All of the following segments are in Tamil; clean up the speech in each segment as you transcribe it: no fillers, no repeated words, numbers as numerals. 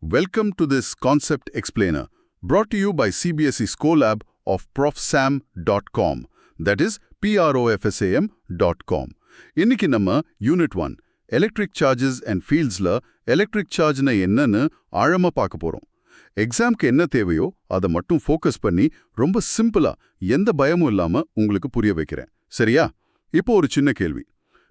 Welcome to this Concept Explainer, brought to you by CBSE Scolab of profsam.com, that is profsam.com. இன்னைக்கு நம்ம யூனிட் 1 எலக்ட்ரிக் சார்ஜஸ் அண்ட் ஃபீல்ட்ஸ்ல எலக்ட்ரிக் சார்ஜ்னா என்னன்னு ஆழமா பார்க்க போறோம். எக்ஸாம்க்கு என்ன தேவையோ அதை மட்டும் ஃபோக்கஸ் பண்ணி ரொம்ப சிம்பிளா எந்த பயமும் இல்லாம உங்களுக்கு புரிய வைக்கிறேன். சரியா? இப்போ ஒரு சின்ன கேள்வி.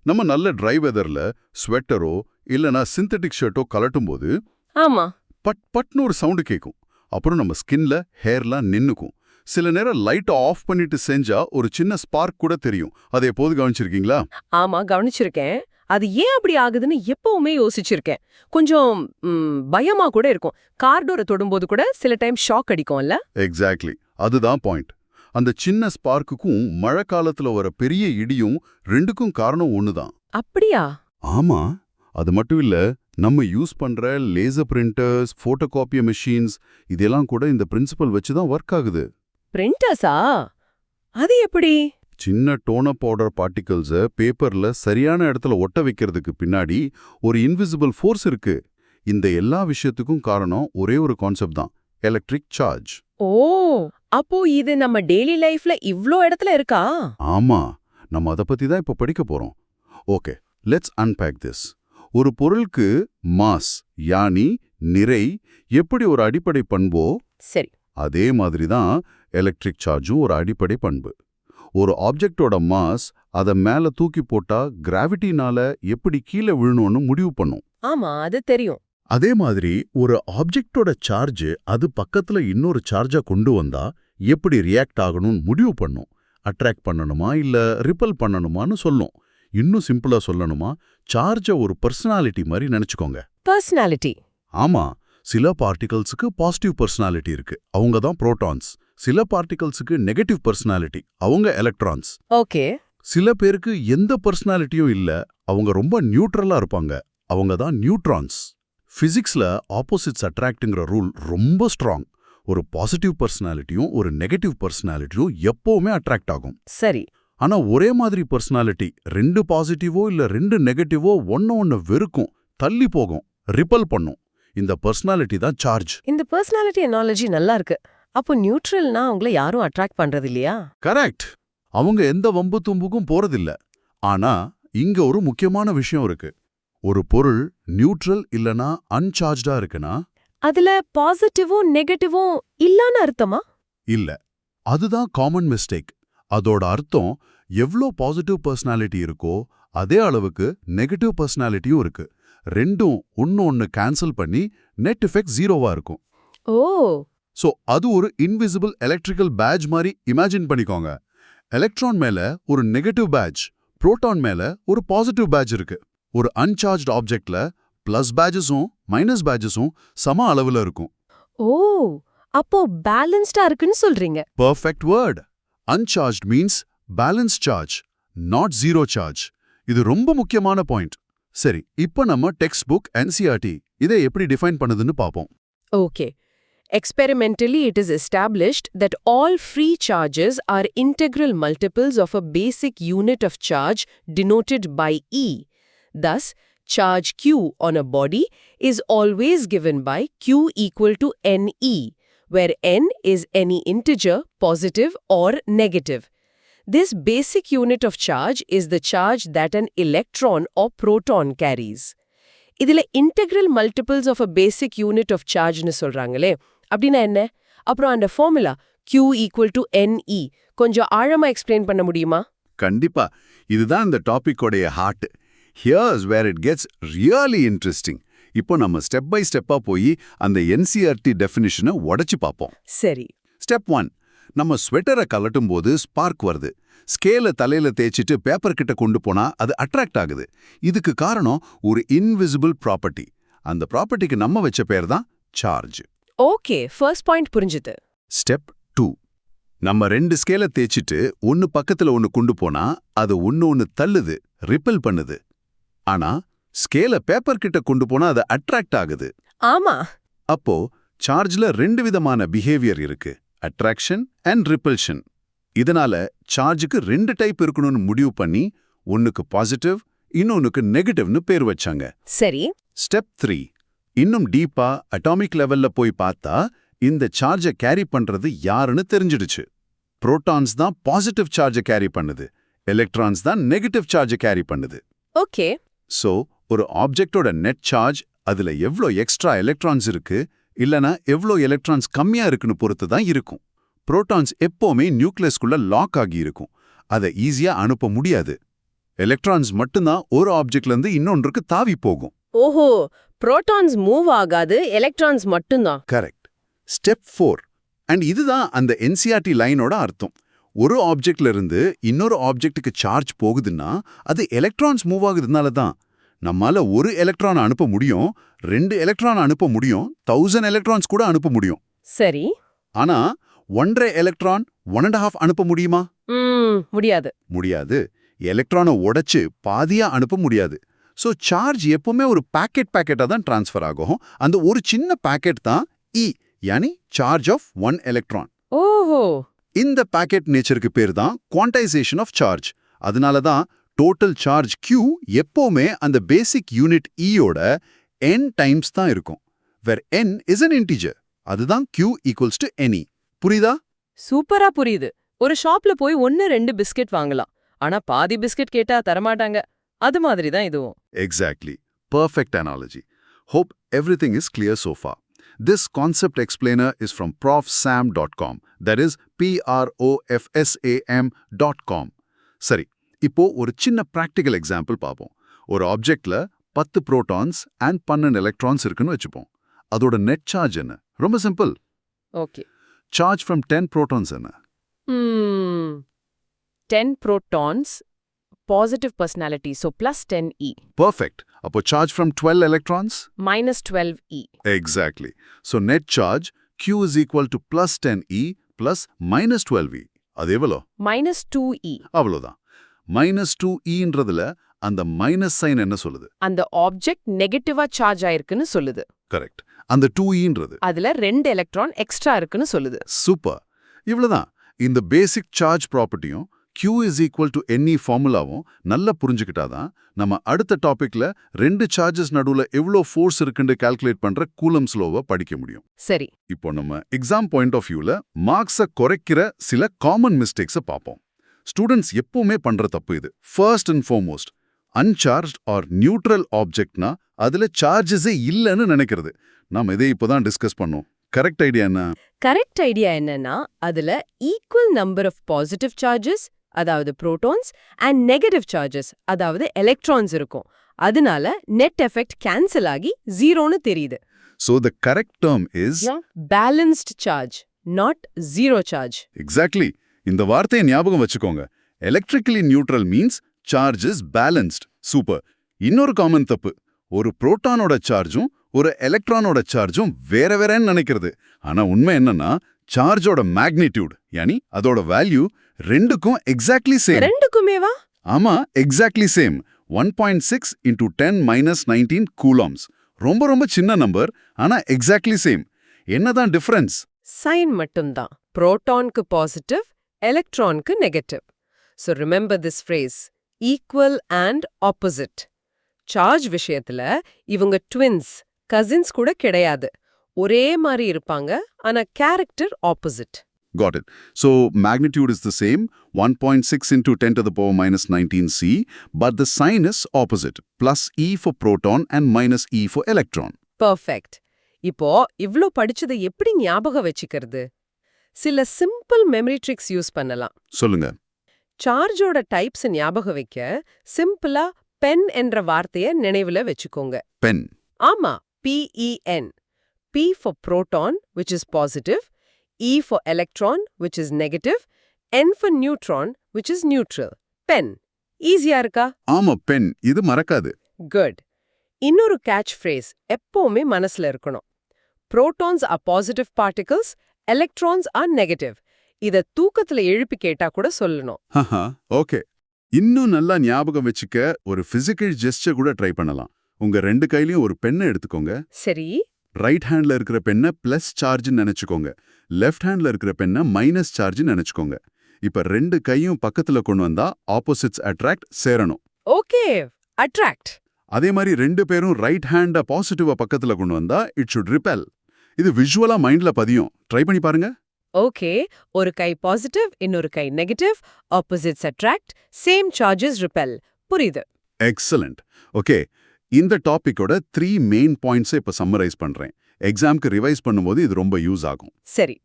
நம்ம நல்ல ட்ரை வெதர்ல ஸ்வெட்டரோ இல்லனா சிந்தட்டிக் ஷர்ட்டோ கலட்டும் போது ஆமா, பட் பட்னு ஒரு சவுண்டு கேட்கும். அப்புறம் நம்ம ஸ்கின்ல ஹேர்லாம் நின்னுக்கும். சில நேரம் லைட்டை ஆஃப் பண்ணிட்டு செஞ்சா ஒரு சின்ன ஸ்பார்க் கூட தெரியும். அதை எப்போது கவனிச்சிருக்கீங்களா? ஆமா கவனிச்சிருக்கேன். அது ஏன் அப்படி ஆகுதுன்னு எப்பவுமே யோசிச்சிருக்கேன். கொஞ்சம் பயமா கூட இருக்கும். கார் டோரை தொடும்போது கூட சில டைம் ஷாக் அடிக்கும்ல. எக்ஸாக்ட்லி, அதுதான் பாயிண்ட். அந்த சின்ன ஸ்பார்க்குக்கும் மழை காலத்துல வர பெரிய இடியும் ரெண்டுக்கும் காரணம் ஒண்ணுதான். அப்படியா? ஆமா, அது மட்டும் இல்ல, நம்ம யூஸ் பண்ற லேசர் பிரிண்டர்ஸ், போட்டோகாப்பி மெஷின்ஸ் இதெல்லாம் கூட இந்த பிரின்சிபல் வச்சு தான் ஒர்க் ஆகுது. பிரிண்டர்ஸா? அது எப்படி? சின்ன டோனப் பவுடர் பார்ட்டிகல்ஸை பேப்பர்ல சரியான இடத்துல ஒட்ட வைக்கிறதுக்கு பின்னாடி ஒரு இன்விசிபிள் ஃபோர்ஸ் இருக்கு. இந்த எல்லா விஷயத்துக்கும் காரணம் ஒரே ஒரு கான்செப்ட் தான், எலக்ட்ரிக் சார்ஜ். ஓ, அப்போ இது நம்ம டெய்லி லைஃப்ல இவ்ளோ இடத்துல இருக்கா? ஆமா, நம்ம அதை பத்தி தான் இப்ப படிக்க போறோம். Okay, let's unpack this. ஒரு பொருளுக்கு மாஸ் யானி நிறை எப்படி ஒரு அடிப்படை பண்போ, சரி, அதே மாதிரி தான் எலக்ட்ரிக் சார்ஜும் ஒரு அடிப்படை பண்பு. ஒரு ஆப்ஜெக்டோட மாஸ் அதை மேல தூக்கி போட்டா கிராவிட்டினால எப்படி கீழே விழணும்னு முடிவு பண்ணும். ஆமா, அது தெரியும். அதே மாதிரி ஒரு ஆப்ஜெக்டோட சார்ஜ் அது பக்கத்துல இன்னொரு சார்ஜா கொண்டு வந்தா எப்படி ரியாக்ட் ஆகணும்னு முடிவு பண்ணும். அட்ராக்ட் பண்ணணுமா இல்ல ரிப்பல் பண்ணணுமான்னு சொல்லும். இன்னும் சிம்பிளா சொல்லணுமா, சார்ஜ ஒரு பர்சனாலிட்டி மாதிரி நினைச்சுக்கோங்க. பர்சனாலிட்டி? ஆமா, சில பார்ட்டிகல்ஸுக்கு பாசிட்டிவ் பர்சனாலிட்டி இருக்கு, அவங்க தான் புரோட்டான்ஸ். சில பார்ட்டிகல்ஸுக்கு நெகட்டிவ் பர்சனாலிட்டி, அவங்க எலக்ட்ரான்ஸ். ஓகே. சில பேருக்கு எந்த பர்சனாலிட்டியும் இல்ல, அவங்க ரொம்ப நியூட்ரலா இருப்பாங்க, அவங்க தான் நியூட்ரான்ஸ். பிசிக்ஸ்ல ஆப்போசிட்ஸ் அட்ராக்ட்ங்கிற ரூல் ரொம்ப ஸ்ட்ராங். ஒரு பாசிட்டிவ் பர்சனாலிட்டியும் ஒரு நெகட்டிவ் பர்சனாலிட்டியும் எப்பவுமே அட்ராக்ட் ஆகும். சரி. ஆனா ஒரே மாதிரி பர்சனாலிட்டி ரெண்டு பாசிட்டிவோ இல்ல ரெண்டு நெகட்டிவோ ஒன்னு வெறுக்கும், தள்ளி போகும், ரிப்பல் பண்ணும். இந்த பர்சனாலிட்டி தான் சார்ஜ். இந்த பர்சனாலிட்டி அனாலஜி நல்லா இருக்கு. அப்போ நியூட்ரல்னா அவங்கள யாரும் அட்ராக்ட் பண்றது இல்லையா? கரெக்ட். அவங்க எந்த வம்பு தும்புக்கும் போறதில்ல. ஆனா இங்க ஒரு முக்கியமான விஷயம் இருக்கு. ஒரு பொருள் நியூட்ரல் இல்லனா அன்சார்ஜ்டா இருக்குன்னா அதுல பாசிட்டிவும் நெகட்டிவும் இல்லன்னு அர்த்தமா? இல்ல, அதுதான் காமன் மிஸ்டேக். அதோட அர்த்தம் எவ்ளோ பாசிட்டிவ் பர்சனாலிட்டி இருக்கோ அதே அளவுக்கு நெகட்டிவ் பர்சனாலிட்டியும் இருக்கு. ரெண்டும் ஒன்னு கேன்சல் பண்ணி நெட் எஃபெக்ட் ஜீரோவா இருக்கும். ஓ, சோ அது ஒரு இன்விசிபிள் எலக்ட்ரிக்கல் பேட்ஜ் மாதிரி இமேஜின் பண்ணிக்கோங்க. எலக்ட்ரான் மேல ஒரு நெகட்டிவ் பேட்ஜ், புரோட்டான் மேல ஒரு பாசிட்டிவ் பேட்ஜ் இருக்கு. ஒரு அன்சார்ஜ்ட் ஆப்ஜெக்ட்ல பிளஸ் பேட்ஜஸும் மைனஸ் பேட்ஜஸும் சம அளவுல இருக்கும். ஓ, அப்போ பேலன்ஸ்டா இருக்குன்னு சொல்றீங்க. Perfect word. Uncharged means balance charge, not zero charge. இது ரொம்ப முக்கியமான பாயிண்ட். சரி, இப்போ நம்ம டெக்ஸ்ட் புக் என்சிஆர்டி இதை எப்படி டிஃபைன் பண்ணுதுன்னு பார்ப்போம். Okay. Experimentally, it is established that all free charges are integral multiples of a basic unit of charge denoted by E. Thus, charge Q on a body is always given by Q equal to NE, where N is any integer, positive or negative. This basic unit of charge is the charge that an electron or proton carries. இதுல integral multiples of a basic unit ஆஃப் சார்ஜ்னு சொல்றாங்களே, அப்படின்னா என்ன? அப்புறம் அந்த formula Q equal to NE கொஞ்சம் ஆழமா எக்ஸ்பிளைன் பண்ண முடியுமா? கண்டிப்பா, இதுதான் இந்த டாபிக்கோடைய heart. Here's where it gets really interesting. இப்போ நம்ம ஸ்டெப் பை ஸ்டெப்பா போய் அந்த என்சிஆர்டி டெஃபினிஷனை உடைச்சு பார்ப்போம். சரி. ஸ்டெப் 1, நம்ம ஸ்வெட்டரை கலட்டும் போது ஸ்பார்க் வருது. ஸ்கேல தலையில தேய்ச்சிட்டு பேப்பர் கிட்ட கொண்டு போனா அது அட்ராக்ட் ஆகுது. இதுக்கு காரணம் ஒரு இன்விசிபிள் ப்ராப்பர்ட்டி. அந்த ப்ராப்பர்ட்டிக்கு நம்ம வச்ச பேர் தான் சார்ஜ். ஓகே, ஃபர்ஸ்ட் பாயிண்ட் புரிஞ்சுது. ஸ்டெப் 2, நம்ம ரெண்டு ஸ்கேல தேய்ச்சிட்டு ஒன்னு பக்கத்துல ஒன்னு கொண்டு போனா அது ஒன்னு தள்ளுது, ரிப்பல் பண்ணுது. ஆனா ஸ்கேல பேப்பர் கிட்ட கொண்டு போனா அது அட்ராக்ட் ஆகுது. ஆமா. அப்போ சார்ஜ்ல ரெண்டு விதமான பிஹேவியர் இருக்கு, அட்ராக்ஷன் அண்ட் ரிப்பல்ஷன். இதனால சார்ஜுக்கு ரெண்டு டைப் இருக்கணும்னு முடிவு பண்ணி ஒன்னுக்கு பாசிட்டிவ் இன்னொன்னுக்கு நெகட்டிவ்னு பேர் வச்சாங்க. சரி. ஸ்டெப் 3, இன்னும் டீப்பா அட்டாமிக் லெவல்ல போய் பார்த்தா இந்த சார்ஜை கேரி பண்றது யாருன்னு தெரிஞ்சிடுச்சு. புரோட்டான்ஸ் தான் பாசிட்டிவ் சார்ஜை கேரி பண்ணுது, எலக்ட்ரான்ஸ் தான் நெகட்டிவ் சார்ஜை கேரி பண்ணுது. ஓகே. சோ ஒரு ஆப்ஜெக்டோட நெட் சார்ஜ் அதுல எவ்ளோ எக்ஸ்ட்ரா எலக்ட்ரான்ஸ் இருக்கு இல்லனா எவ்ளோ எலக்ட்ரான்ஸ் கம்மியா இருக்குன்னு பொறுத்து தான் இருக்கும். புரோட்டான்ஸ் எப்பவுமே நியூக்ளியஸ்குள்ள லாக் ஆகி இருக்கும், அதை ஈஸியா அனுப்ப முடியாது. எலக்ட்ரான்ஸ் மட்டும்தான் ஒரு ஆப்ஜெக்ட்ல இருந்து இன்னொன்றுக்கு தாவி போகும். ஓஹோ, புரோட்டான்ஸ் மூவ் ஆகாது, எலக்ட்ரான்ஸ் மட்டும்தான். கரெக்ட். ஸ்டெப் 4 அண்ட் இதுதான் அந்த என்சிஆர்டி லைனோட அர்த்தம். ஒரு ஆப்ஜெக்ட்ல இருந்து இன்னொரு ஆப்ஜெக்ட்டுக்கு சார்ஜ் போகுதுன்னா அது எலக்ட்ரான்ஸ் மூவ் ஆகுதுனால தான். நம்மால ஒரு எலக்ட்ரான் அனுப்ப முடியும், 2 எலக்ட்ரான் அனுப்ப முடியும், 1000 எலக்ட்ரான்ஸ் கூட அனுப்ப முடியும். சரி. ஆனா 1.5 எலக்ட்ரான் 1.5 அனுப்ப முடியுமா? முடியாது. முடியாது. எலக்ட்ரானை உடைச்சு பாதியா அனுப்ப முடியாது. சோ சார்ஜ் எப்பவுமே ஒரு பாக்கெட்டா தான் டிரான்ஸ்ஃபர் ஆகும். அந்த ஒரு சின்ன பாக்கெட் தான் E, யானி சார்ஜ் ஆஃப் 1 எலக்ட்ரான். ஓஹோ. இந்த பாக்கெட் நேச்சருக்கு பேர் தான் குவான்டைசேஷன் ஆஃப் சார்ஜ். அதனால தான் டோட்டல் சார்ஜ் Q எப்பவுமே அந்த பேசிக் யூனிட் Eயோட n டைம்ஸ் தான் இருக்கும். where n is an integer. அதுதான் Q equals to NE. புரியுதா? சூப்பரா புரியுது. ஒரு ஷாப்ல போய் 1-2 பிஸ்கட் வாங்கலாம், ஆனா பாதி பிஸ்கட் கேட்டா தரமாட்டாங்க. அது மாதிரி தான் இதுவும். Exactly. Perfect analogy. Hope everything is clear so far. This concept explainer is from profsam.com. That is profsam.com. சரி, இப்போ ஒரு சின்ன practical example பார்ப்போம். ஒரு ஆப்ஜெக்ட்ல 10 புரோட்டான்ஸ் and 12 எலக்ட்ரான்ஸ் இருக்குன்னு வச்சுப்போம். அதோட நெட் சார்ஜ் என்ன? ரொம்ப simple. Okay. Charge from 10 protons என்ன? 10 protons, positive personality, so plus 10e. Perfect. அப்போ charge from 12 electrons? Minus 12e. Exactly. So net charge Q is equal to plus 10e plus minus 12e. அது எவ்வளோ? Minus 2e. அவ்வளோதான். minus 2eன்றதுல அந்த மைனஸ் சைன் என்ன சொல்லுது? அந்த ஆப்ஜெக்ட் நெகட்டிவா சார்ஜ் ஆயிருக்குன்னு சொல்லுது. கரெக்ட். அந்த 2eன்றது அதுல 2 எலக்ட்ரான் எக்ஸ்ட்ரா இருக்குன்னு சொல்லுது. சூப்பர். இவ்வளவுதான். இந்த பேசிக் சார்ஜ் ப்ராப்பர்ட்டியும் Q is equal to NE ஃபார்முலாவும் நல்லா புரிஞ்சுக்கிட்டாதான் நம்ம அடுத்த டாபிக்ல 2 சார்ஜஸ் நடுவுல எவ்வளோ ஃபோர்ஸ் இருக்குன்னு கால்குலேட் பண்ற கூலம்ஸ் லோவை படிக்க முடியும். சரி. இப்போ நம்ம எக்ஸாம் பாயிண்ட் ஆஃப் வியூல மார்க்ஸை குறைக்கிற சில காமன் மிஸ்டேக்ஸை பார்ப்போம். ஸ்டூடெண்ட்ஸ் எப்பவுமே பண்ற தப்பு இது. First and foremost, uncharged or neutral ஆப்ஜெக்ட்னா அதுல சார்ஜஸே இல்லைன்னு நினைக்கிறது. நாம இதை இப்போதான் டிஸ்கஸ் பண்ணோம். கரெக்ட் ஐடியா என்ன? கரெக்ட் ஐடியா என்னன்னா அதுல equal number of positive charges, அதாவது புரோட்டான்ஸ், அண்ட் நெகட்டிவ் சார்ஜஸ், அதாவது எலக்ட்ரான்ஸ் இருக்கும். அதனால நெட் எஃபெக்ட் கேன்சல் ஆகி ஜீரோன்னு தெரியுது. So the correct term is balanced charge, not zero charge. Exactly. இந்த வார்த்தையை ஞாபகம் வச்சுக்கோங்க. Electrically neutral means charge is balanced. Super. இன்னொரு காமன் தப்பு, ஒரு புரோட்டானோட சார்ஜும் ஒரு எலக்ட்ரானோட சார்ஜும் வேற வேறன்னு நினைக்கிறது. ஆனா உண்மை என்னன்னா சார்ஜோட மேக்னிடியூட், யானி அதோட வேல்யூ ரெண்டுக்கும் எக்ஸாக்ட்லி சேம். ரெண்டுக்குமேவா? ஆமா, எக்ஸாக்ட்லி சேம். 1.6 into 10 - 19 கூலாம்ஸ். ரொம்ப ரொம்ப சின்ன நம்பர், ஆனா எக்ஸாக்ட்லி சேம். என்னதான் டிஃபரன்ஸ்? சைன் மட்டும்தான். புரோட்டானுக்கு பாசிட்டிவ், எலக்ட்ரானுக்கு negative. So remember this phrase, equal and opposite. Charge விஷயத்துல இவங்க ட்வின்ஸ், கசின்ஸ் கூட கிடையாது. ஒரே மாதிரி இருப்பாங்க, ஆனா character opposite. Got it. So magnitude is the same, 1.6 into 10 to the power minus 19c, but the sign is opposite, plus E for proton and minus E for electron. Perfect. இப்போ இவ்ளோ படிச்சதை எப்படி ஞாபகம் வச்சுக்கிறது? சில சிம்பிள் மெமரி ட்ரிக்ஸ் யூஸ் பண்ணலாம். சொல்லுங்க. சார்ஜோட டைப்ஸ் ஞாபகம் வைக்க சிம்பிளா பென் என்ற வார்த்தையை நினைவுல வச்சுக்கோங்க. பென். ஆமா, PEN. P for proton, which is positive, E for electron, which is negative, N for neutron, which is neutral. பென். ஈஸியா இருக்கா? ஆமா, பென். இது மறக்காது. குட். இன்னொரு கேட்ச் ஃப்ரேஸ் எப்பவுமே மனசுல இருக்கணும். Protons are positive particles, electrons are negative. இத தூக்கத்துல எழுப்பி கேட்டா கூட சொல்லணும். ஓகே. இன்னும் நல்லா ஞாபகம் வச்சுக்க ஒரு பிசிக்கல் ஜெஸ்டர் கூட ட்ரை பண்ணலாம். உங்க 2 கையிலயும் ஒரு பென்னை எடுத்துக்கோங்க. சரி. ரைட் ஹேண்ட்ல இருக்கிற பென்னை பிளஸ் சார்ஜ்னு நினைச்சுக்கோங்க. லெஃப்ட் ஹேண்ட்ல இருக்கிற பென்னை மைனஸ் சார்ஜ்னு நினைச்சுக்கோங்க. இப்ப 2 கையும் பக்கத்துல கொண்டு வந்தா ஆப்போசிட்ஸ் அட்ராக்ட் சேரணும். Okay, attract. அதே மாதிரி ரெண்டு பேரும் ரைட் ஹேண்ட பாசிட்டிவா பக்கத்துல கொண்டு வந்தா இட் ஷுட் ரிப்பெல். இது விஷுவலா மைண்ட்ல பதியும். ட்ரை பண்ணி பாருங்க. ஓகே, ஒரு கை பாசிட்டிவ், இன்னொரு கை negative, opposites attract, same charges repel. புரியுது. எக்ஸலண்ட். ஓகே, இந்த டாபிக்கோட 3 மெயின் பாயிண்ட்ஸை இப்ப சம்மரைஸ் பண்றேன். எக்ஸாம்க்கு ரிவைஸ் பண்ணும்போது இது ரொம்ப யூஸ் ஆகும். சரி.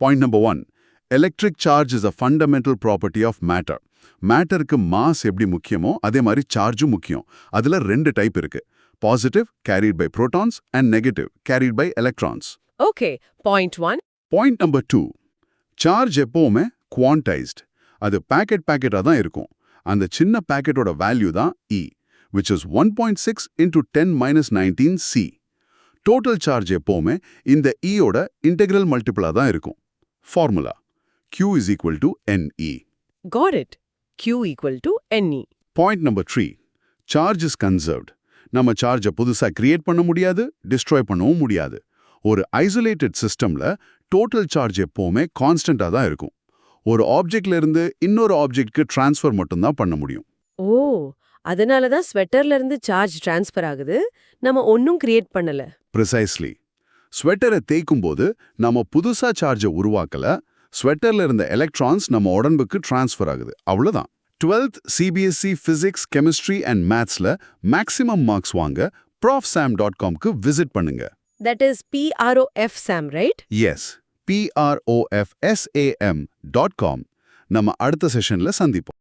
Point number 1, electric charge is a fundamental property of matter. மேட்டருக்கு மாஸ் எப்படி முக்கியமோ அதே மாதிரி சார்ஜும் முக்கியம். அதுல 2 டைப் இருக்கு. Positive carried by protons and negative carried by electrons. Okay, point 1. Point number 2, charge எப்பவுமே குவான்டைஸ்ட். அது பேக்கெட்டா தான் இருக்கும். அந்த சின்ன பேக்கெட்டோட வேல்யூ தான் E, which is 1.6 into 10 - 19 C. Total charge எப்பவுமே இந்த ஈயோட இன்டெக்ரல் மல்டிபிளா தான் இருக்கும். Formula Q is equal to NE. Got it. Q equal to NE. Point number 3, charge is conserved. நம்ம சார்ஜை புதுசா கிரியேட் பண்ண முடியாது, டிஸ்ட்ராய் பண்ணவும் முடியாது. ஒரு ஐசோலேட்டட் சிஸ்டம்ல டோட்டல் சார்ஜ் எப்பவுமே கான்ஸ்டன்டா தான் இருக்கும். ஒரு ஆப்ஜெக்ட்ல இருந்து இன்னொரு ஆப்ஜெக்ட்க்கு ட்ரான்ஸ்ஃபர் மட்டும்தான் பண்ண முடியும். ஓ, அதனால தான் ஸ்வெட்டர்ல இருந்து சார்ஜ் ட்ரான்ஸ்ஃபர் ஆகுது. நம்ம ஒன்னும் கிரியேட் பண்ணல. ப்ரிசைஸ்லி. ஸ்வெட்டரை தேய்க்கும் போது நம்ம புதுசா சார்ஜை உருவாக்கல, ஸ்வெட்டர்ல இருந்த எலக்ட்ரான்ஸ் நம்ம உடம்புக்கு ட்ரான்ஸ்ஃபர் ஆகுது. அவ்வளவுதான். 12th CBSE Physics, Chemistry and Mathsல மேக்ஸிமம் மார்க்ஸ் வாங்க profsam.comக்கு விசிட் பண்ணுங்க. That is PROF Sam, right? Yes, PROFSAM.com. நம்ம அடுத்த செஷன்ல சந்திப்போம்.